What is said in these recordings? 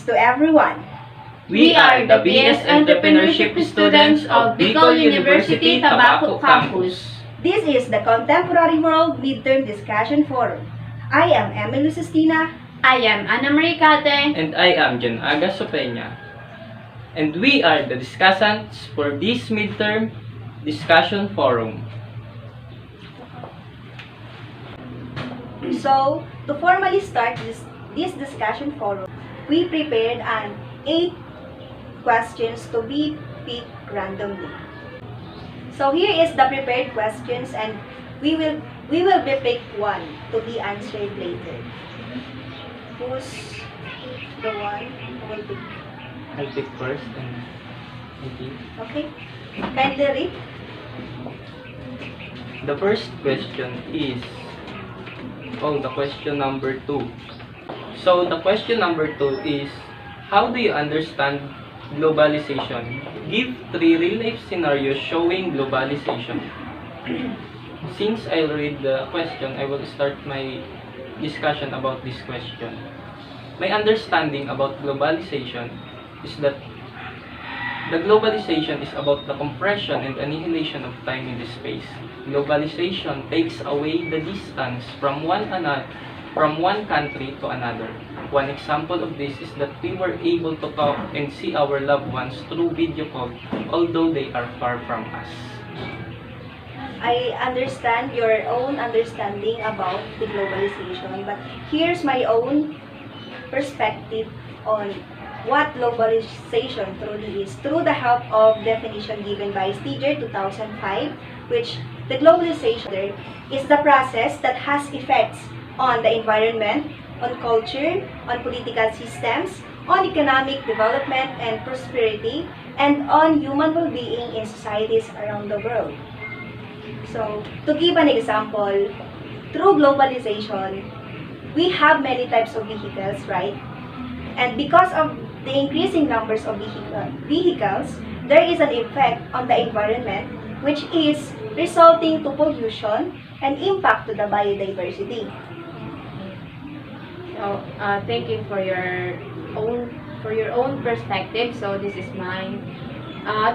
to everyone. We are the BS Entrepreneurship students of Bicol University Tabaco Campus. This is the Contemporary World Midterm Discussion Forum. I am Emilou Cestina. I am Cate. And I am Aga Sopeña. And we are the discussants for this midterm discussion forum. So, to formally start this discussion forum, we prepared 8 questions to be picked randomly. So here is the prepared questions, and we will be picked one to be answered later. Who's the one who will pick? I'll pick first and okay. Okay. Kindly read. The first question is the question number 2. So the question number 2 is, how do you understand globalization? Give 3 real-life scenarios showing globalization. Since I'll read the question, I will start my discussion about this question. My understanding about globalization is that the globalization is about the compression and annihilation of time in the space. Globalization takes away the distance from one country to another. One example of this is that we were able to talk and see our loved ones through video call, although they are far from us. I understand your own understanding about the globalization, but here's my own perspective on what globalization truly is through the help of definition given by Stiger 2005, which the globalization is the process that has effects on the environment, on culture, on political systems, on economic development and prosperity, and on human well-being in societies around the world. So, to give an example, through globalization, we have many types of vehicles, right? And because of the increasing numbers of vehicles, there is an effect on the environment, which is resulting to pollution and impact to the biodiversity. So, thank you for your own perspective. So this is mine.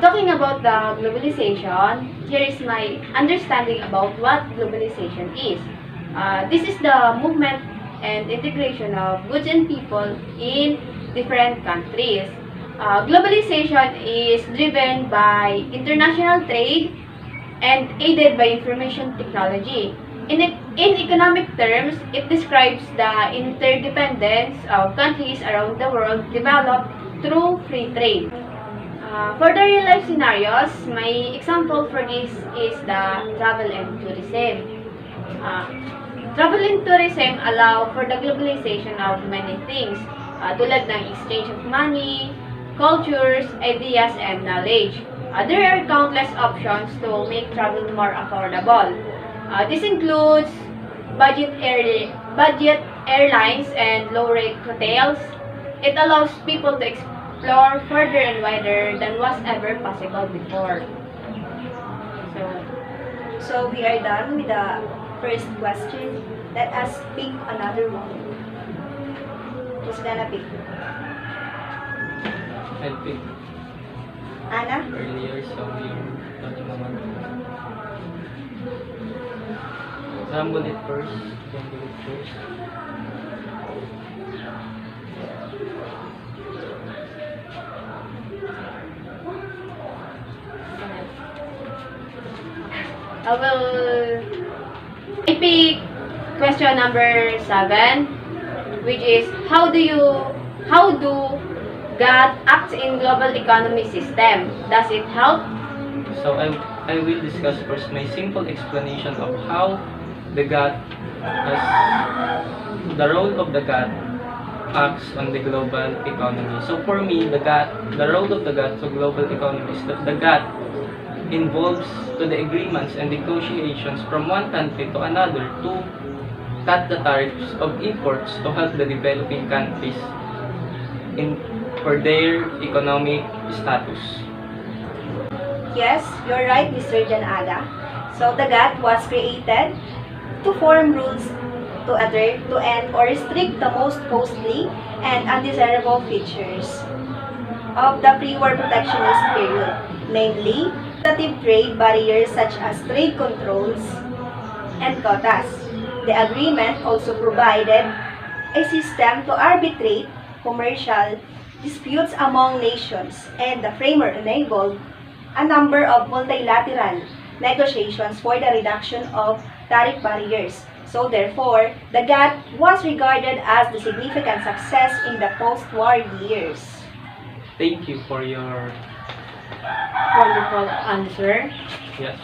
Talking about the globalization, here is my understanding about what globalization is. This is the movement and integration of goods and people in different countries. Globalization is driven by international trade and aided by information technology. In economic terms, it describes the interdependence of countries around the world developed through free trade. For the real-life scenarios, my example for this is the travel and tourism. Travel and tourism allow for the globalization of many things, tulad ng exchange of money, cultures, ideas, and knowledge. There are countless options to make travel more affordable. This includes budget airlines and low-rate hotels. It allows people to explore further and wider than was ever possible before. So we are done with the first question. Let us pick another one. Who's gonna pick? I'll pick Anna? earlier, so you're talking about rumble it first. Rumble it first. I pick question number 7, which is how do God acts in global economy system? Does it help? So I will discuss first my simple explanation of how the role of the God acts on the global economy. So for me, the role of the God to global economy is that the God involves to the agreements and negotiations from one country to another to cut the tariffs of imports to help the developing countries for their economic status. Yes, you're right, Mr. Aga. So the GATT was created to form rules to other to end or restrict the most costly and undesirable features of the pre-war protectionist period, namely, quantitative trade barriers such as trade controls and quotas. The agreement also provided a system to arbitrate commercial disputes among nations, and the framer enabled a number of multilateral negotiations for the reduction of tariff barriers. So therefore, the GATT was regarded as the significant success in the post-war years. Thank you for your Wonderful answer. yes,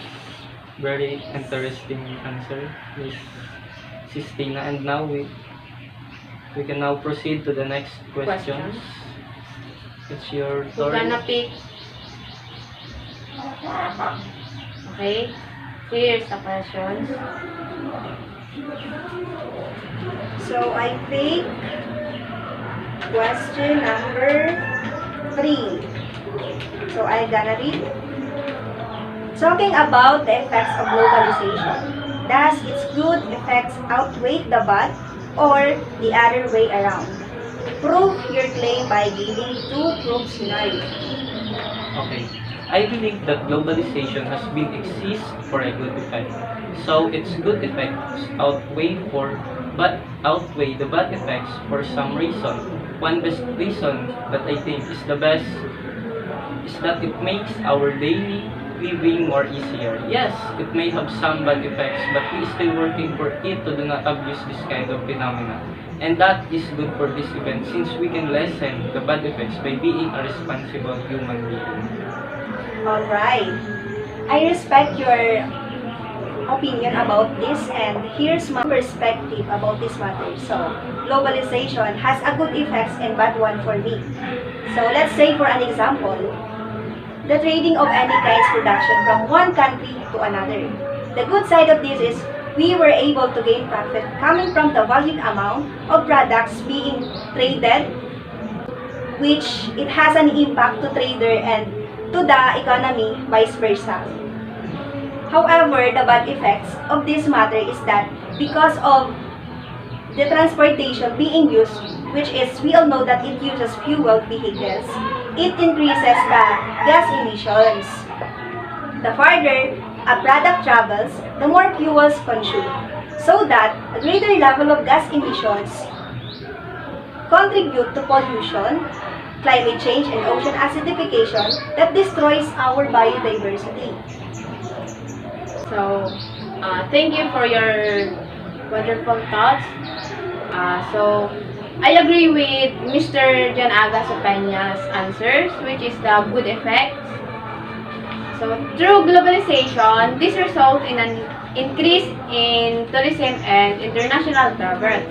very interesting answer, Miss Cestina. And now we can now proceed to the next questions. Questions. It's your We're turn. gonna pick. Okay. Here's the questions. So I pick question number 3. So I'm gonna read. Talking about the effects of globalization, does its good effects outweigh the bad or the other way around? Prove your claim by giving 2 proof scenarios. Okay. I believe that globalization has been exist for a good effect. So its good effects outweigh the bad effects for some reason. One best reason that I think is the best is that it makes our daily living more easier. Yes, it may have some bad effects, but we still working for it to do not abuse this kind of phenomena. And that is good for this event since we can lessen the bad effects by being a responsible human being. Alright. I respect your opinion about this, and here's my perspective about this matter. So, globalization has a good effects and bad one for me. So, let's say for an example, the trading of any kind's production from one country to another. The good side of this is we were able to gain profit coming from the volume amount of products being traded, which it has an impact to trader and to the economy, vice versa. However, the bad effects of this matter is that because of the transportation being used, which is, we all know that it uses fuel vehicles, it increases the gas emissions. The farther a product travels, the more fuels consumed, so that a greater level of gas emissions contribute to pollution, climate change, and ocean acidification that destroys our biodiversity. So, thank you for your wonderful thoughts. So, I agree with Mr. John Aga Sopeña's answers, which is the good effects. So, through globalization, this results in an increase in tourism and international travel.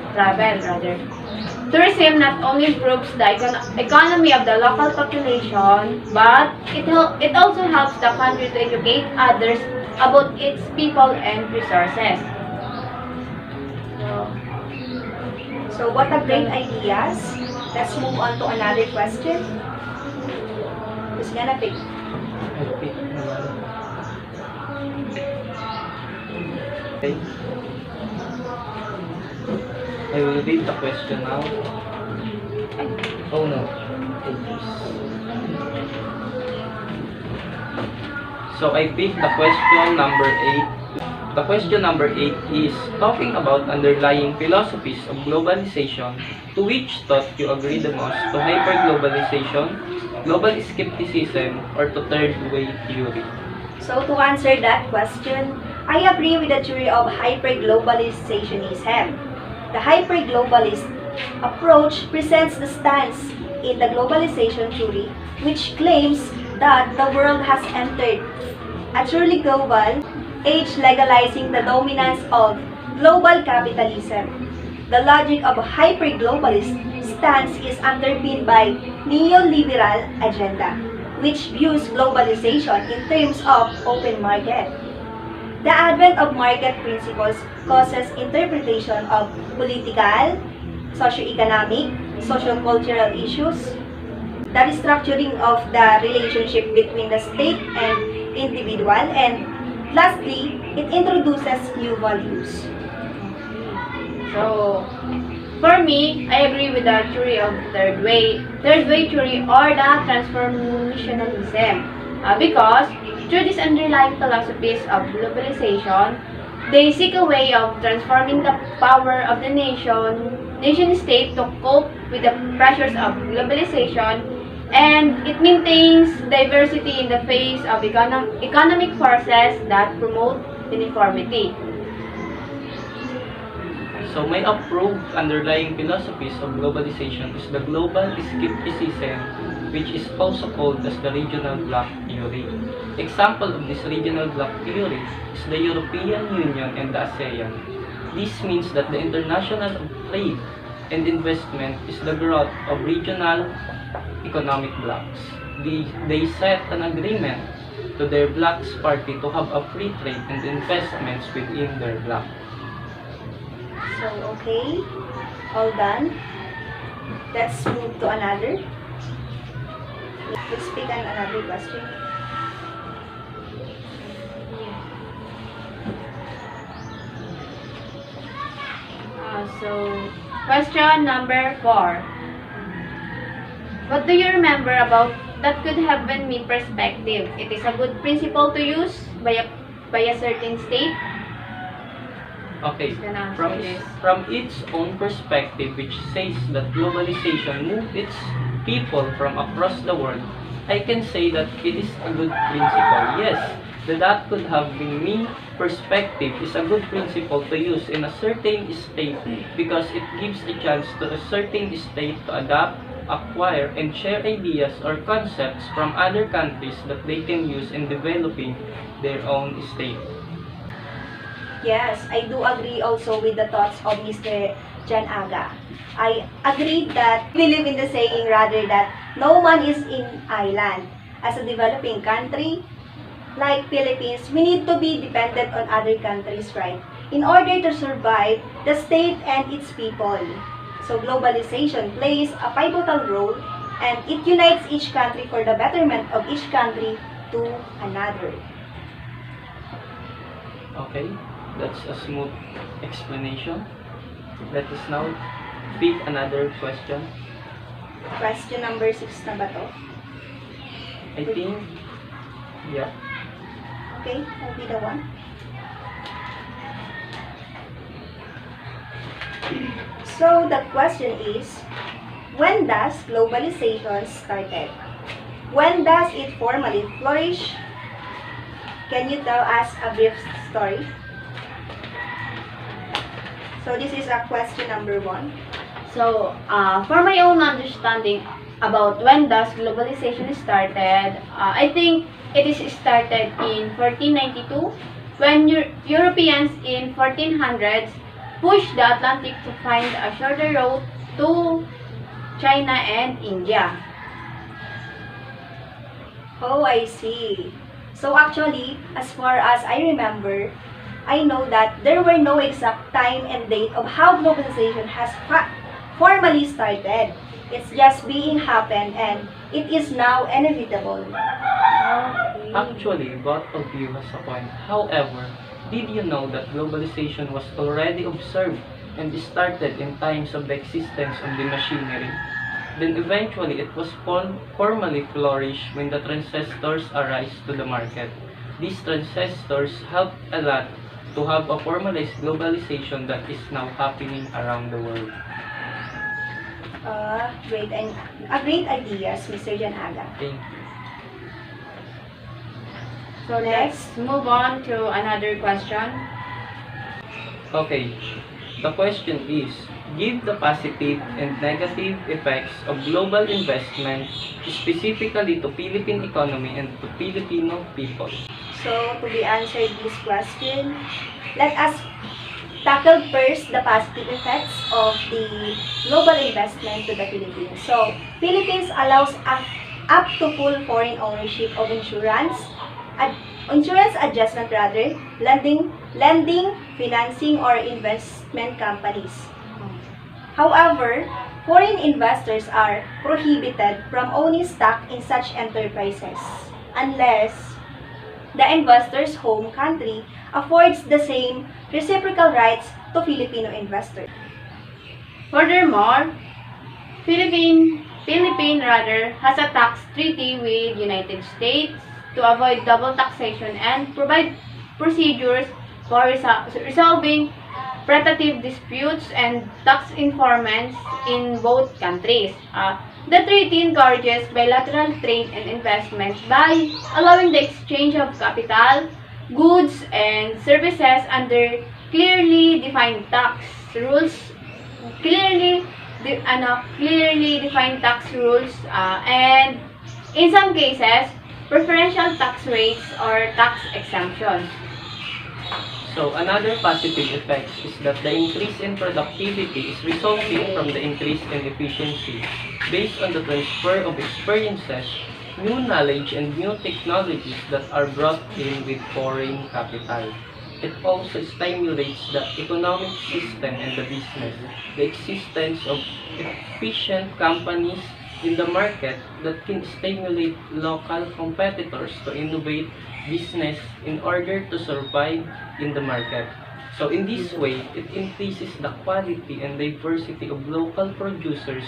Tourism not only improves the economy of the local population, but it also helps the country to educate others about its people and resources. So what a great ideas. Let's move on to another question. Who's gonna pick? I pick naman. Okay. I will read the question now. Oh no. So I picked the question number 8. The question number 8 is talking about underlying philosophies of globalization, to which thought you agree the most, to hyperglobalization, global skepticism, or to third wave theory. So to answer that question, I agree with the theory of hyperglobalizationism. The hyperglobalist approach presents the stance in the globalization theory, which claims that the world has entered a truly global age, legalizing the dominance of global capitalism. The logic of a hyperglobalist stance is underpinned by neoliberal agenda, which views globalization in terms of open market. The advent of market principles causes interpretation of political, socio-economic, social-cultural issues, the restructuring of the relationship between the state and individual, and lastly, it introduces new values. So, for me, I agree with the theory of third way theory or the transformationalism. Because through these underlying philosophies of globalization, they seek a way of transforming the power of the nation state to cope with the pressures of globalization, and it maintains diversity in the face of economic forces that promote uniformity. So my approved underlying philosophies of globalization is the global skepticism, which is also called as the regional bloc theory. Example of this regional bloc theory is the European Union and the ASEAN. This means that the international trade and investment is the growth of regional economic blocs. They set an agreement to their blocs party to have a free trade and investments within their bloc. So, okay. All done. Let's move to another. Let's pick another question. So, question number 4. What do you remember about that could have been me perspective? It is a good principle to use by a certain state. Okay, Who's gonna answer from, this? from its own perspective, which says that globalization moved its people from across the world, I can say that it is a good principle. Yes, that could have been me perspective is a good principle to use in a certain state because it gives a chance to a certain state to adapt, acquire, and share ideas or concepts from other countries that they can use in developing their own state. Yes, I do agree also with the thoughts of Mr. Jan Aga. I agree that we live in the saying rather that no man is in island. As a developing country, like Philippines, we need to be dependent on other countries, right? In order to survive the state and its people. So globalization plays a pivotal role and it unites each country for the betterment of each country to another. Okay, that's a smooth explanation. Let us now pick another question. Question number 6 na ba to? I think, yeah. Okay, I'll be the one. So the question is, when does globalization started? When does it formally flourish? Can you tell us a brief story? So this is a question number 1. So, for my own understanding about when does globalization started, I think it is started in 1492 when Europeans in 1400s pushed the Atlantic to find a shorter route to China and India. Oh, I see. So actually, as far as I remember, I know that there were no exact time and date of how globalization has formally started. It's just being happened and it is now inevitable. Actually, both of you has a point. However, did you know that globalization was already observed and started in times of the existence of the machinery? Then eventually it was formally flourished when the transistors arise to the market. These transistors helped a lot to have a formalized globalization that is now happening around the world. Great ideas, Mr. Jan Aga. Okay. So let's move on to another question. Okay, the question is, give the positive and negative effects of global investment specifically to Philippine economy and to Filipino people. So, to be answered this question, let us tackle first the positive effects of the global investment to the Philippines. So, Philippines allows up to full foreign ownership of insurance adjustment rather, lending, financing, or investment companies. However, foreign investors are prohibited from owning stock in such enterprises unless the investor's home country affords the same reciprocal rights to Filipino investors. Furthermore, Philippine rather has a tax treaty with United States to avoid double taxation and provide procedures for resolving protective disputes and tax informants in both countries. The treaty encourages bilateral trade and investment by allowing the exchange of capital, goods, and services under clearly defined tax rules, clearly defined tax rules, and in some cases, preferential tax rates or tax exemptions. So another positive effect is that the increase in productivity is resulting from the increase in efficiency based on the transfer of experiences, new knowledge, and new technologies that are brought in with foreign capital. It also stimulates the economic system and the business, the existence of efficient companies in the market that can stimulate local competitors to innovate business in order to survive in the market. So in this way, it increases the quality and diversity of local producers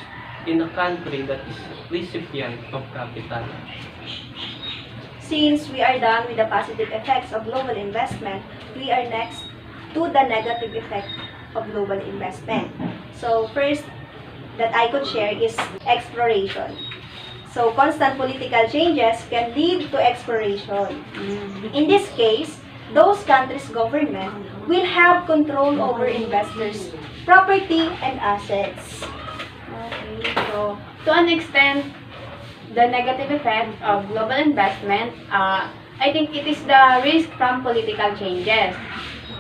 in a country that is recipient of capital. Since we are done with the positive effects of global investment, we are next to the negative effect of global investment. So first that I could share is exploration. So constant political changes can lead to exploration. In this case, those countries' government will have control over investors' property and assets. Okay, so to an extent, the negative effect of global investment, I think it is the risk from political changes.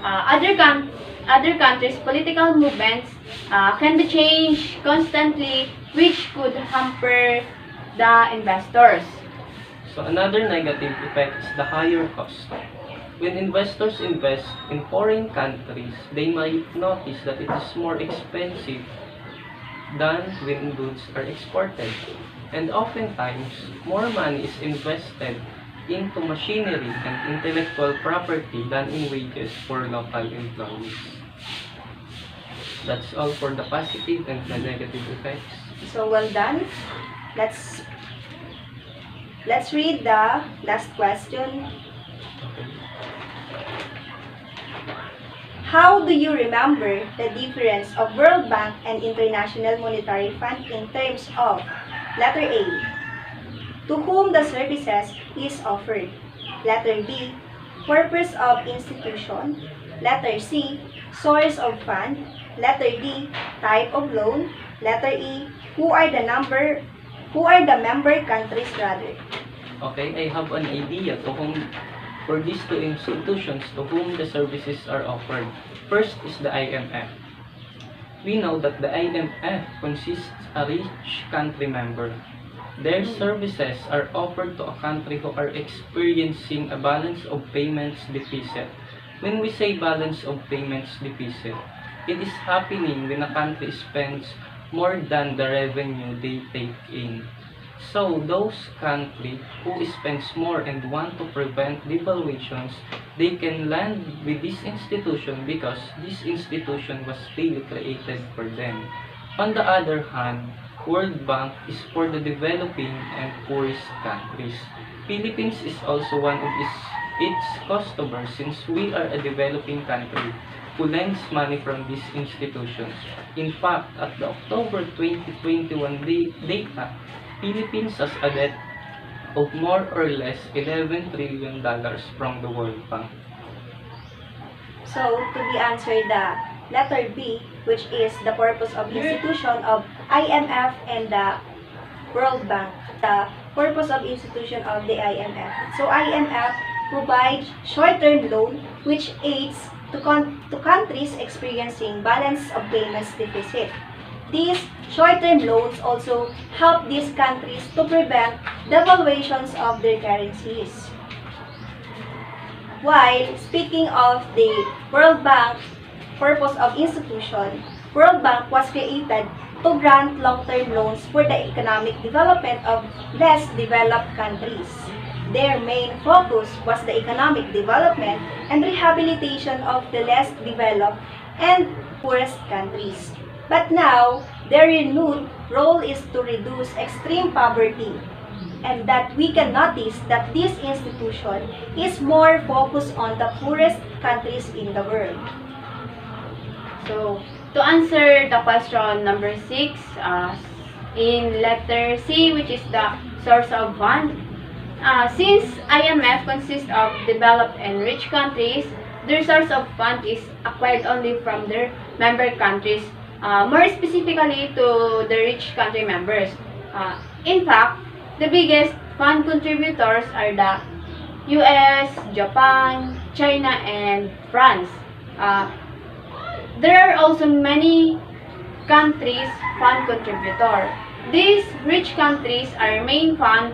Other countries' political movements can be changed constantly, which could hamper the investors. So another negative effect is the higher cost. When investors invest in foreign countries, they might notice that it is more expensive than when goods are exported. And oftentimes, more money is invested into machinery and intellectual property than in wages for local employees. That's all for the positive and the negative effects. So well done. Let's read the last question. Okay. How do you remember the difference of World Bank and International Monetary Fund in terms of letter A, to whom the services is offered? Letter B, purpose of institution. Letter C, source of fund. Letter D, type of loan. Letter E, who are the member countries rather? Okay, I have an idea to whom, for these two institutions to whom the services are offered. First is the IMF. We know that the IMF consists a rich country member. Their services are offered to a country who are experiencing a balance of payments deficit. When we say balance of payments deficit, it is happening when a country spends more than the revenue they take in. So those countries who spends more and want to prevent devaluations, they can land with this institution because this institution was really created for them. On the other hand, World Bank is for the developing and poorest countries. Philippines is also one of its customers since we are a developing country who lends money from these institutions. In fact, at the October 2021 data, Philippines has a debt of more or less $11 trillion from the World Bank. So, to be answered the letter B, which is the purpose of institution of IMF and the World Bank. The purpose of institution of the IMF. So, IMF provides short-term loan which aids to countries experiencing balance of payments deficit. These short-term loans also help these countries to prevent devaluations of their currencies. While speaking of the World Bank purpose of institution, World Bank was created to grant long-term loans for the economic development of less developed countries. Their main focus was the economic development and rehabilitation of the less developed and poorest countries. But now, their renewed role is to reduce extreme poverty, and that we can notice that this institution is more focused on the poorest countries in the world. So, to answer the question number 6, in letter C, which is the source of fund, since IMF consists of developed and rich countries, their source of fund is acquired only from their member countries, more specifically to the rich country members. In fact, the biggest fund contributors are the US, Japan, China, and France. There are also many countries fund contributor. These rich countries are main fund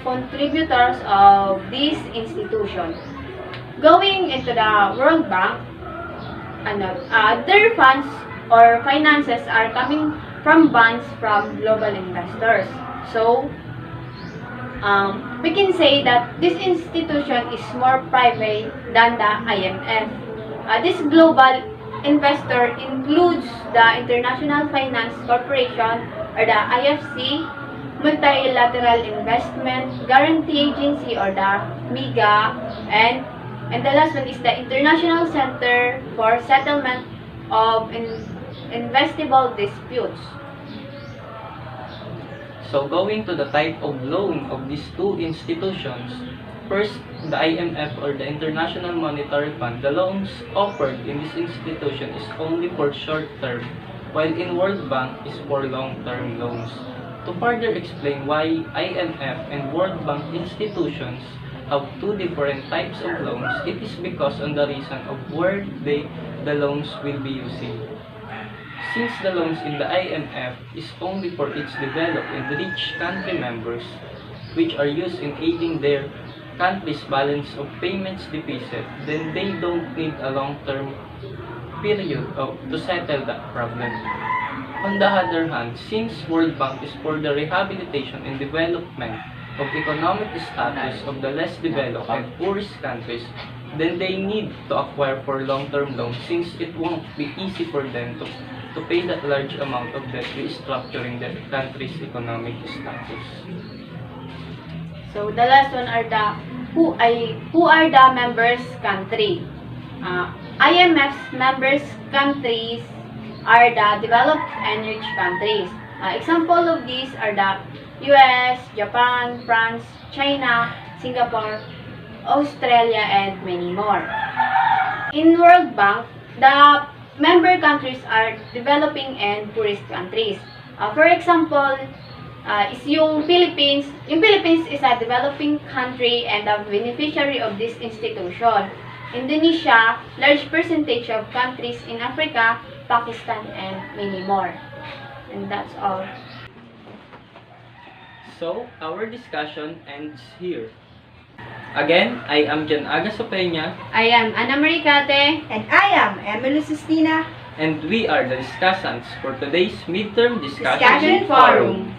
contributors of this institution. Going into the World Bank, their funds or finances are coming from bonds from global investors. So, we can say that this institution is more private than the IMF. This global investor includes the International Finance Corporation or the IFC, Multilateral Investment Guarantee Agency or the MIGA, and the last one is the International Center for Settlement of Investable Disputes. So going to the type of loan of these two institutions, first, the IMF or the International Monetary Fund, the loans offered in this institution is only for short term, while in World Bank is for long-term loans. To further explain why IMF and World Bank institutions have two different types of loans, it is because on the reason of where the loans will be using. Since the loans in the IMF is only for its developed and rich country members, which are used in aiding their country's balance of payments deficit, then they don't need a long-term period to settle that problem. On the other hand, since World Bank is for the rehabilitation and development of economic status of the less developed and poorest countries, then they need to acquire for long-term loans since it won't be easy for them to pay that large amount of debt restructuring their country's economic status. So the last one are the who are the members country. IMF's members countries are the developed and rich countries. Example of these are the US, Japan, France, China, Singapore, Australia, and many more. In World Bank, the member countries are developing and poorest countries. For example, is yung Philippines. Yung Philippines is a developing country and a beneficiary of this institution. Indonesia, large percentage of countries in Africa, Pakistan, and many more. And that's all. So, our discussion ends here. Again, I am Aga Sopeña, I am Ana Marie Cate. And I am Emilou Cestina. and we are the discussants for today's midterm discussion Discussion Forum.